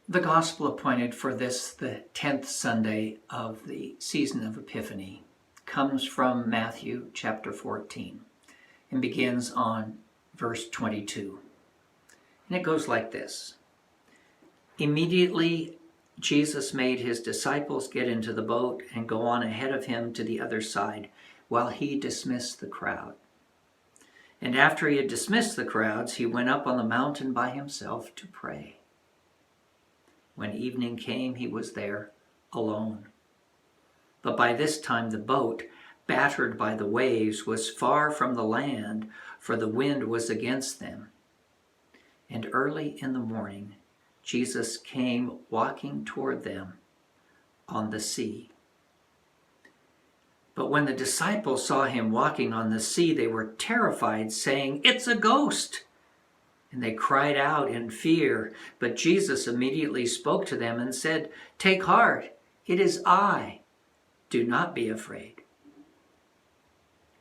The gospel appointed for this, the 10th Sunday of the season of Epiphany, comes from Matthew chapter 14 and begins on verse 22. And it goes like this. Immediately, Jesus made his disciples get into the boat and go on ahead of him to the other side while he dismissed the crowd. And after he had dismissed the crowds, he went up on the mountain by himself to pray. When evening came, he was there alone. But by this time the boat, battered by the waves, was far from the land, for the wind was against them. And early in the morning, Jesus came walking toward them on the sea. But when the disciples saw him walking on the sea, they were terrified, saying, "It's a ghost!" And they cried out in fear. But Jesus immediately spoke to them and said, "Take heart, it is I. Do not be afraid."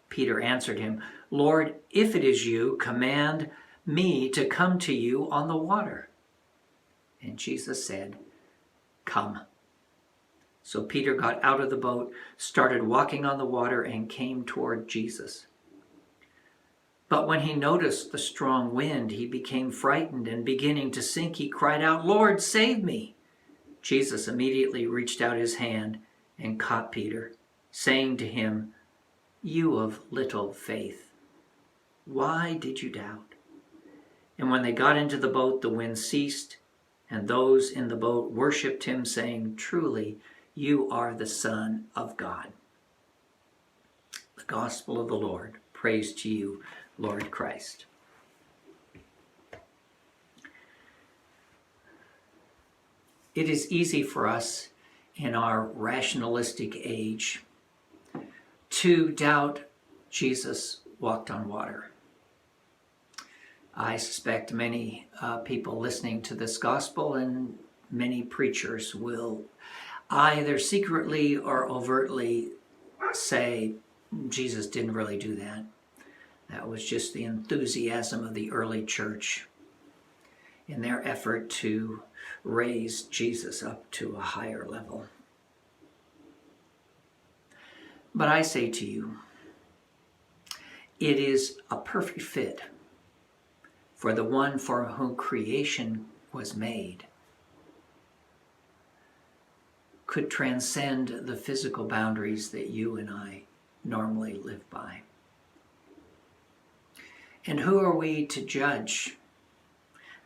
Peter answered him, "Lord, if it is you, command me to come to you on the water." And Jesus said, "Come." So Peter got out of the boat, started walking on the water, and came toward Jesus. But when he noticed the strong wind, he became frightened, and beginning to sink, he cried out, "Lord, save me!" Jesus immediately reached out his hand and caught Peter, saying to him, "You of little faith, why did you doubt?" And when they got into the boat, the wind ceased, and those in the boat worshipped him, saying, "Truly, you are the Son of God." The Gospel of the Lord. Praise to you, Lord Christ. It is easy for us in our rationalistic age to doubt Jesus walked on water. I suspect many people listening to this gospel and many preachers will either secretly or overtly say Jesus didn't really do that. That was just the enthusiasm of the early church in their effort to raise Jesus up to a higher level. But I say to you, it is a perfect fit for the one for whom creation was made, could transcend the physical boundaries that you and I normally live by. And who are we to judge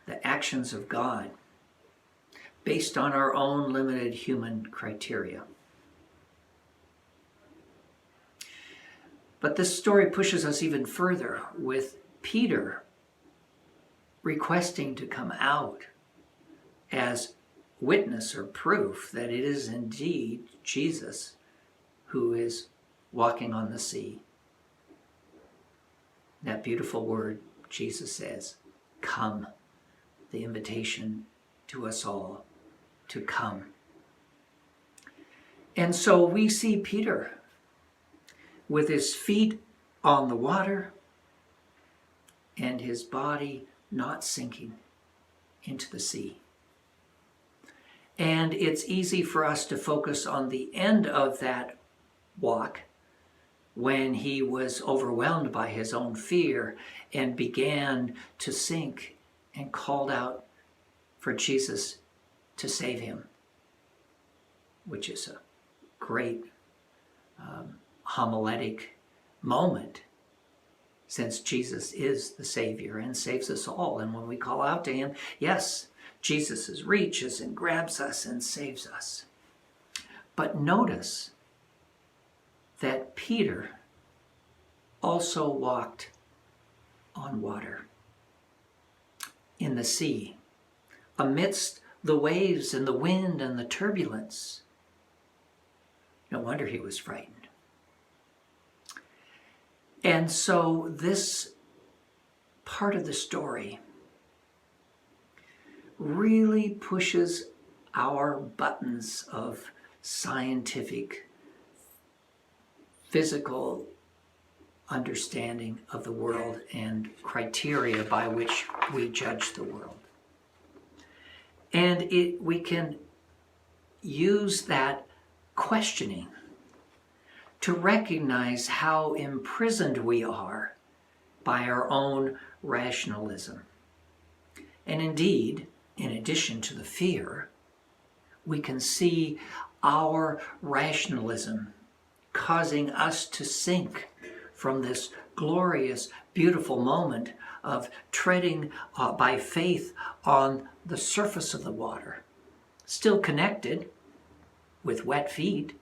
the actions of God based on our own limited human criteria? But this story pushes us even further, with Peter requesting to come out as witness or proof that it is indeed Jesus who is walking on the sea. That beautiful word, Jesus says, "Come," the invitation to us all to come. And so we see Peter with his feet on the water and his body not sinking into the sea. And it's easy for us to focus on the end of that walk when he was overwhelmed by his own fear and began to sink and called out for Jesus to save him, which is a great homiletic moment, since Jesus is the Savior and saves us all. And when we call out to him, yes, Jesus reaches and grabs us and saves us. But notice that Peter also walked on water in the sea, amidst the waves and the wind and the turbulence. No wonder he was frightened. And so this part of the story really pushes our buttons of scientific, physical understanding of the world and criteria by which we judge the world. And we can use that questioning to recognize how imprisoned we are by our own rationalism. And indeed, in addition to the fear, we can see our rationalism causing us to sink from this glorious, beautiful moment of treading by faith on the surface of the water, still connected with wet feet,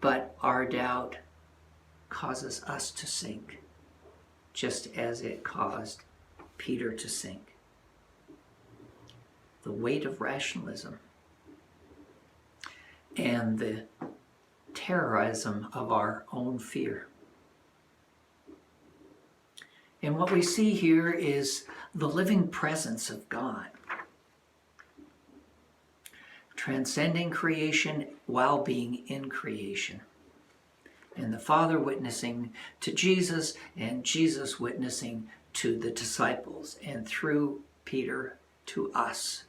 but our doubt causes us to sink, just as it caused Peter to sink. The weight of rationalism and the terrorism of our own fear. And what we see here is the living presence of God, transcending creation while being in creation. And the Father witnessing to Jesus, and Jesus witnessing to the disciples, and through Peter to us,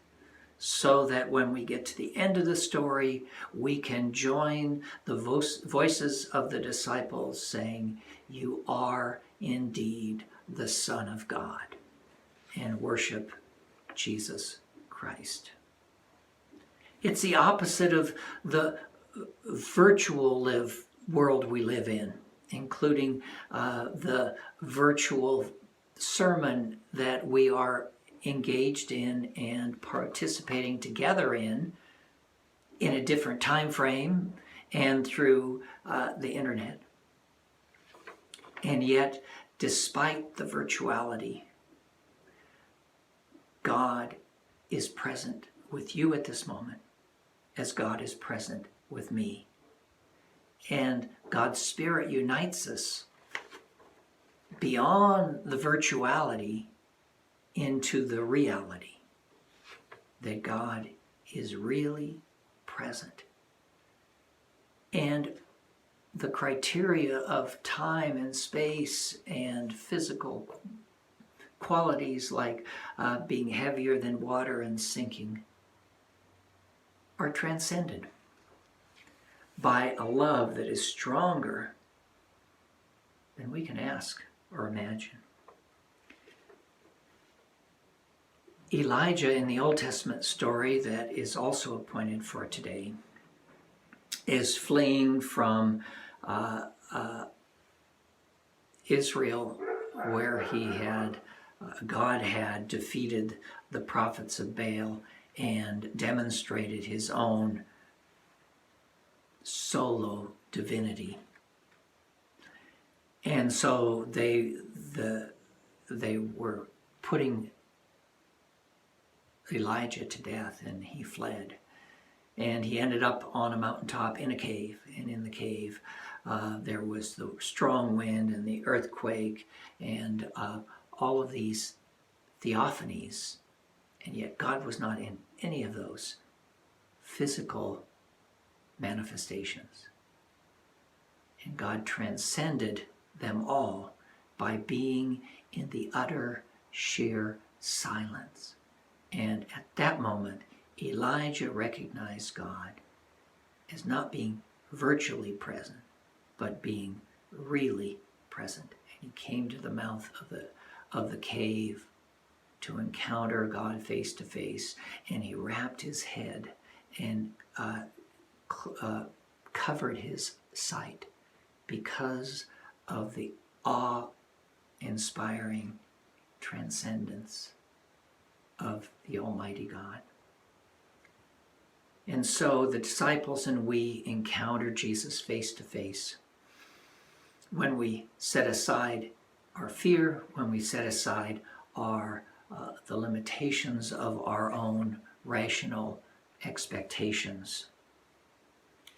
so that when we get to the end of the story, we can join the voices of the disciples saying, "You are indeed the Son of God," and worship Jesus Christ. It's the opposite of the virtual world we live in, including the virtual sermon that we are engaged in and participating together in a different time frame and through the internet. And yet, despite the virtuality, God is present with you at this moment, as God is present with me. And God's Spirit unites us beyond the virtuality into the reality that God is really present. And the criteria of time and space and physical qualities like being heavier than water and sinking are transcended by a love that is stronger than we can ask or imagine. Elijah in the Old Testament story that is also appointed for today is fleeing from Israel, where God had defeated the prophets of Baal and demonstrated his own solo divinity. And so they were putting Elijah to death, and he fled. And he ended up on a mountaintop in a cave. And in the cave, there was the strong wind and the earthquake and all of these theophanies. And yet God was not in any of those physical manifestations. And God transcended them all by being in the utter, sheer silence. And at that moment, Elijah recognized God as not being virtually present, but being really present. And he came to the mouth of the cave to encounter God face to face, and he wrapped his head and covered his sight because of the awe-inspiring transcendence of the Almighty God. And so the disciples and we encounter Jesus face to face when we set aside our fear, when we set aside the limitations of our own rational expectations.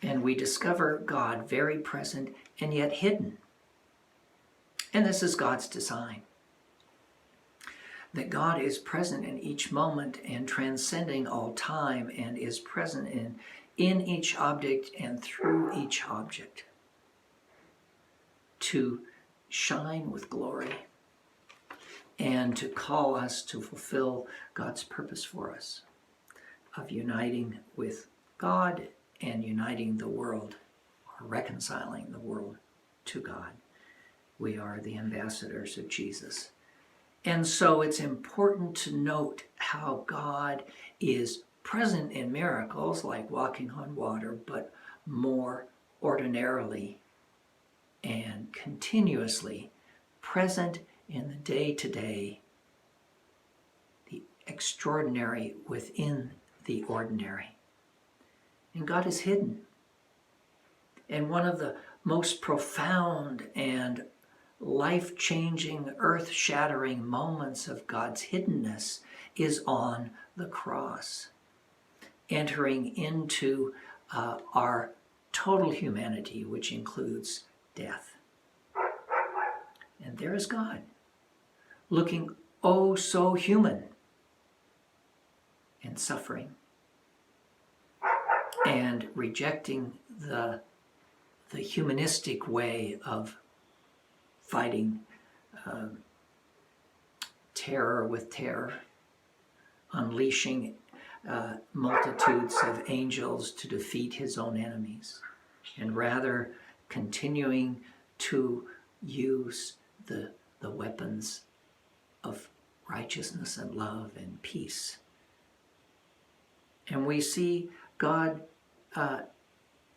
And we discover God very present and yet hidden. And this is God's design. That God is present in each moment and transcending all time, and is present in each object and through each object to shine with glory and to call us to fulfill God's purpose for us of uniting with God and uniting the world, or reconciling the world to God. We are the ambassadors of Jesus. And so it's important to note how God is present in miracles like walking on water, but more ordinarily and continuously present in the day-to-day, the extraordinary within the ordinary. And God is hidden. And one of the most profound and life-changing, earth-shattering moments of God's hiddenness is on the cross, entering into our total humanity, which includes death. And there is God, looking oh so human and suffering and rejecting the humanistic way of fighting terror with terror, unleashing multitudes of angels to defeat his own enemies, and rather continuing to use the weapons of righteousness and love and peace. And we see God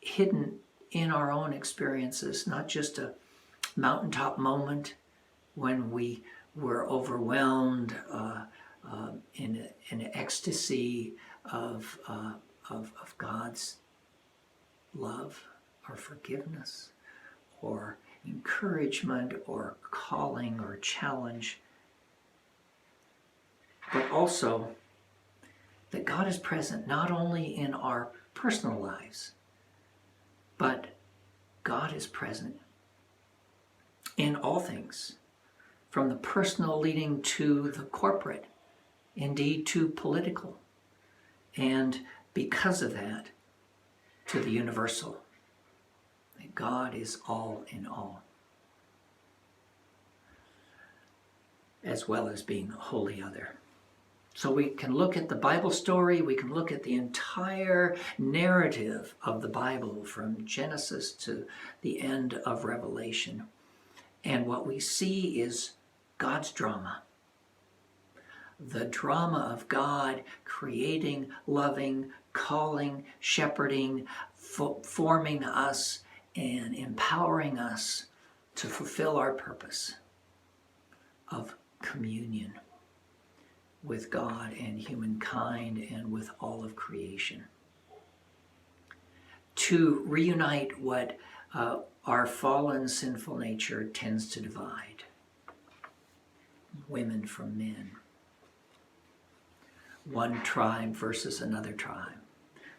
hidden in our own experiences, not just a mountaintop moment when we were overwhelmed in an ecstasy of God's love or forgiveness or encouragement or calling or challenge, but also that God is present not only in our personal lives, but God is present in all things, from the personal leading to the corporate, indeed to political, and because of that, to the universal. That God is all in all, as well as being wholly other. So we can look at the Bible story, we can look at the entire narrative of the Bible from Genesis to the end of Revelation. And what we see is God's drama. The drama of God creating, loving, calling, shepherding, forming us, and empowering us to fulfill our purpose of communion with God and humankind and with all of creation. To reunite what our fallen sinful nature tends to divide. Women from men. One tribe versus another tribe.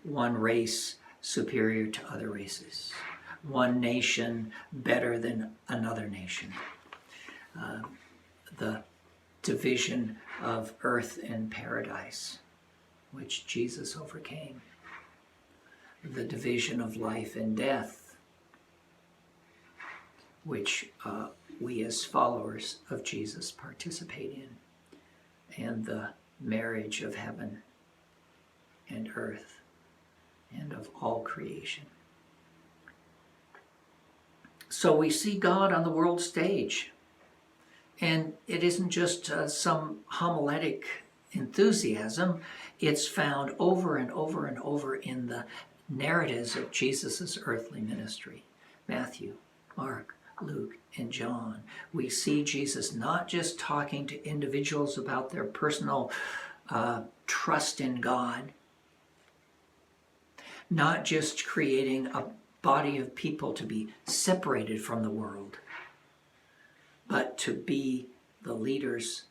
One race superior to other races. One nation better than another nation. The division of earth and paradise, which Jesus overcame. The division of life and death, which we as followers of Jesus participate in, and the marriage of heaven and earth and of all creation. So we see God on the world stage. And it isn't just some homiletic enthusiasm. It's found over and over and over in the narratives of Jesus' earthly ministry. Matthew, Mark, Luke, and John. We see Jesus not just talking to individuals about their personal trust in God, not just creating a body of people to be separated from the world, but to be the leaders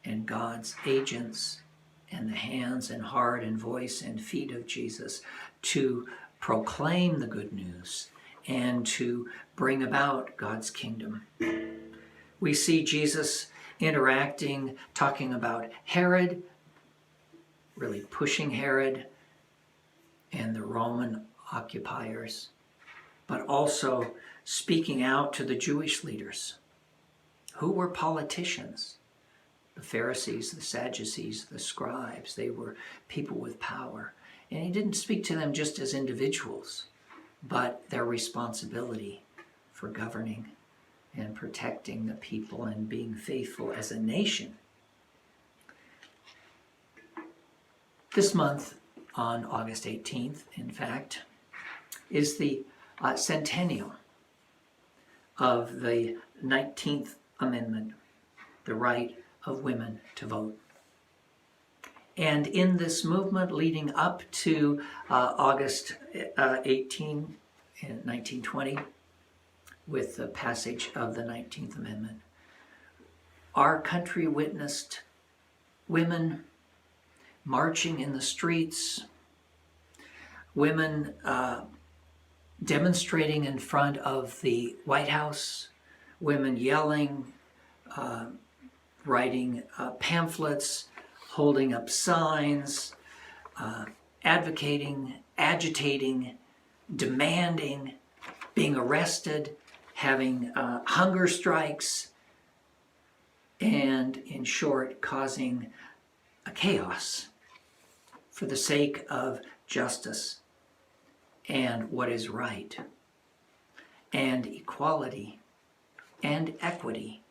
and God's agents and the hands and heart and voice and feet of Jesus to proclaim the good news and to bring about God's kingdom. We see Jesus interacting, talking about Herod, really pushing Herod and the Roman occupiers, but also speaking out to the Jewish leaders who were politicians, the Pharisees, the Sadducees, the scribes. They were people with power. And he didn't speak to them just as individuals, but their responsibility for governing and protecting the people and being faithful as a nation. This month, on August 18th, in fact, is the centennial of the 19th Amendment, the right of women to vote. And in this movement leading up to August 18, 1920, with the passage of the 19th Amendment, our country witnessed women marching in the streets, women demonstrating in front of the White House, women yelling, writing pamphlets, holding up signs, advocating, agitating, demanding, being arrested, having hunger strikes, and in short, causing a chaos for the sake of justice and what is right, and equality, and equity,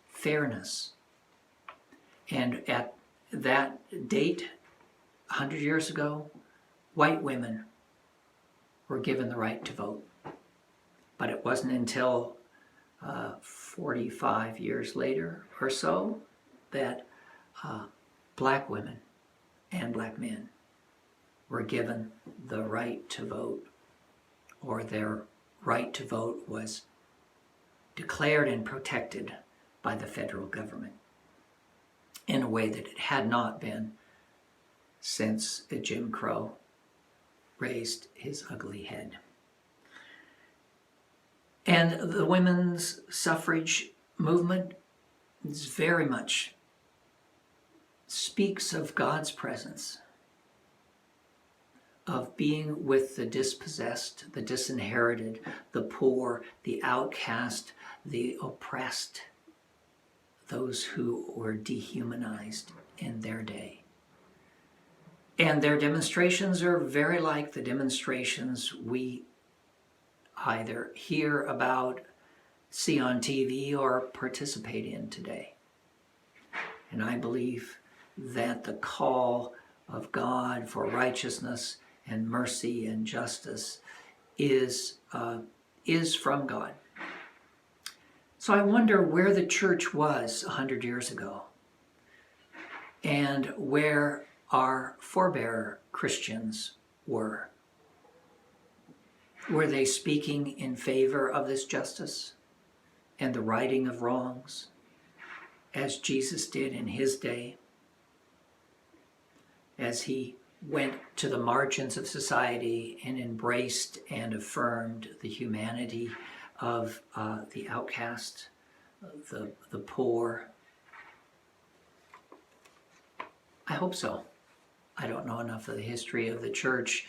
fairness. And at that date, 100 years ago, white women were given the right to vote. But it wasn't until 45 years later or so that black women and black men were given the right to vote, or their right to vote was declared and protected by the federal government in a way that it had not been since Jim Crow raised his ugly head. And the women's suffrage movement is very much speaks of God's presence, of being with the dispossessed, the disinherited, the poor, the outcast, the oppressed, those who were dehumanized in their day. And their demonstrations are very like the demonstrations we either hear about, see on TV, or participate in today. And I believe that the call of God for righteousness and mercy and justice is from God. So I wonder where the church was 100 years ago, and where our forebear Christians were. Were they speaking in favor of this justice and the righting of wrongs, as Jesus did in his day, as he went to the margins of society and embraced and affirmed the humanity of the outcast, the poor? I hope so. I don't know enough of the history of the church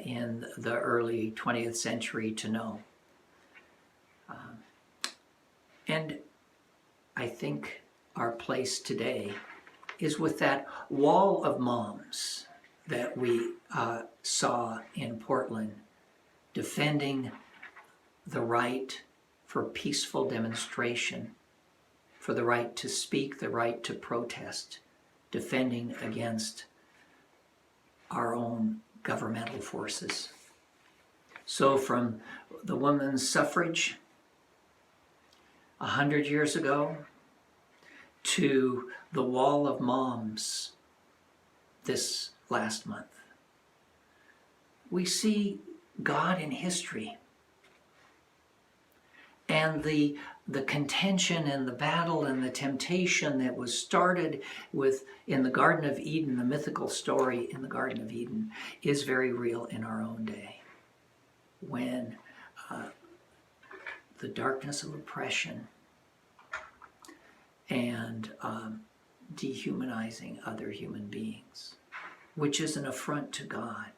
in the early 20th century to know. And I think our place today is with that wall of moms that we saw in Portland, defending the right for peaceful demonstration, for the right to speak, the right to protest, defending against our own governmental forces. So from the women's suffrage 100 years ago to the wall of moms this last month, we see God in history, and the contention and the battle and the temptation that was started in the Garden of Eden, the mythical story in the Garden of Eden, is very real in our own day, when the darkness of oppression and dehumanizing other human beings, which is an affront to God,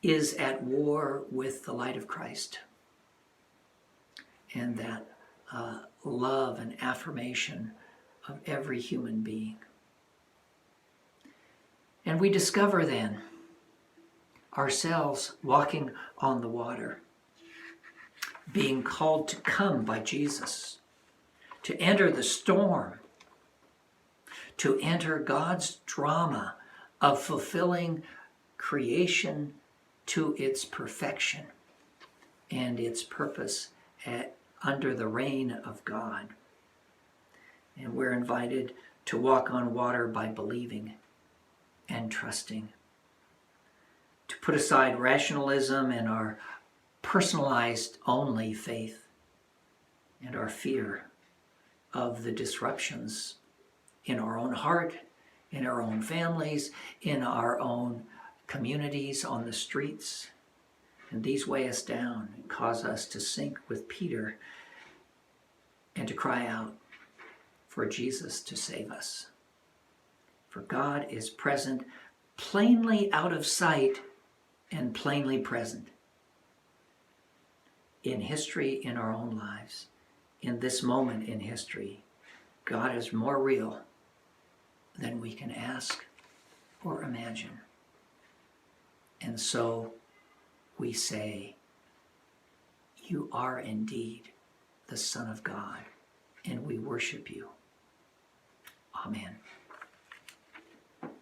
is at war with the light of Christ. And that love and affirmation of every human being. And we discover then ourselves walking on the water, being called to come by Jesus, to enter the storm, to enter God's drama of fulfilling creation to its perfection and its purpose under the reign of God. And we're invited to walk on water by believing and trusting, to put aside rationalism and our personalized only faith and our fear of the disruptions in our own heart, in our own families, in our own communities, on the streets. And these weigh us down and cause us to sink with Peter and to cry out for Jesus to save us. For God is present, plainly out of sight and plainly present in history, in our own lives. In this moment in history, God is more real than we can ask or imagine. And so we say, you are indeed the Son of God, and we worship you. Amen.